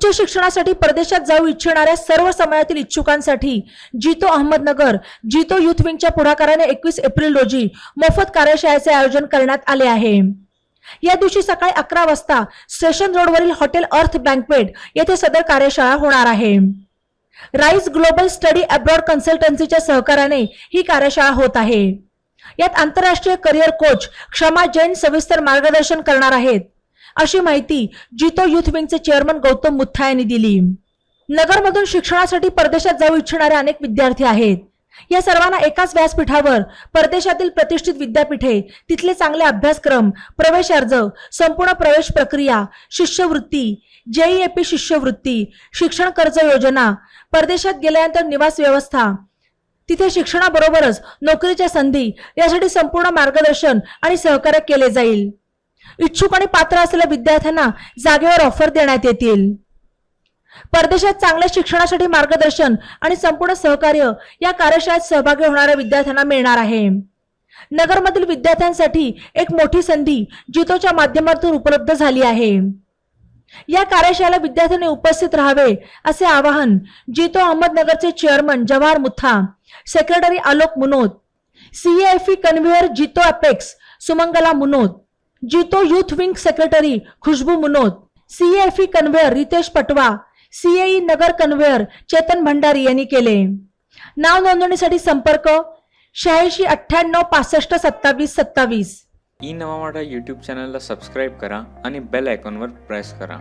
उच्च शिक्षणासाठी परदेशात जाऊ इच्छिणाऱ्या सर्व समयातील इच्छुकांसाठी जितो अहमदनगर जितो युथ विंगच्या पुढाकाराने 21 एप्रिल रोजी मोफत कार्यशाळेचे आयोजन करण्यात आले आहे। या दिवशी सकाळी 11 वाजता स्टेशन रोडवरील हॉटेल अर्थ बँक्वेट येथे सदर कार्यशाळा होणार आहे। राईज ग्लोबल स्टडी अब्रॉड कन्सल्टन्सीच्या सहकार्याने ही कार्यशाळा होत आहे। यात आंतरराष्ट्रीय करिअर कोच क्षमा जैन सविस्तर मार्गदर्शन करणार आहेत, अशी माहिती जितो युथ विंगचे चेअरमन गौतम मुथा यांनी दिली। नगरमधून शिक्षणासाठी परदेशात जाऊ इच्छिणारे अनेक विद्यार्थी आहेत। या सर्वांना एकाच व्यासपीठावर परदेशातील प्रतिष्ठित विद्यापीठे, तिथले चांगले अभ्यासक्रम, प्रवेश अर्ज, संपूर्ण प्रवेश प्रक्रिया, शिष्यवृत्ती, JEAP शिष्यवृत्ती, शिक्षण कर्ज योजना, परदेशात गेल्यानंतर निवास व्यवस्था, तिथे शिक्षणाबरोबरच नोकरीच्या संधी यासाठी संपूर्ण मार्गदर्शन आणि सहकार्य केले जाईल। इच्छुक आणि पात्र असलेल्या विद्यार्थ्यांना जागेवर ऑफर देण्यात येतील। परदेशात चांगल्या शिक्षणासाठी मार्गदर्शन आणि संपूर्ण सहकार्य या कार्यशाळेत सहभागी होणाऱ्या विद्यार्थ्यांना मिळणार आहे। नगरमधील विद्यार्थ्यांसाठी एक मोठी संधी जितोच्या माध्यमातून उपलब्ध झाली आहे। या कार्यशाळेला विद्यार्थ्यांनी उपस्थित राहावे असे आवाहन जितो अहमदनगरचे chairman Jawahar Mutha, secretary Alok Munod, CAFE convenor JITO apex Sumangala Munod, JITO youth wing secretary Khushboo Munod, CAFE convenor Ritesh Patwa, CAE Nagar convenor Chetan Bhandari यांनी केले। नाव नोंदणीसाठी संपर्क 86 98 65 27 27। ई नवा मराठा यूट्यूब चॅनलला सबस्क्राईब करा आणि बेल आयकॉनवर प्रेस करा।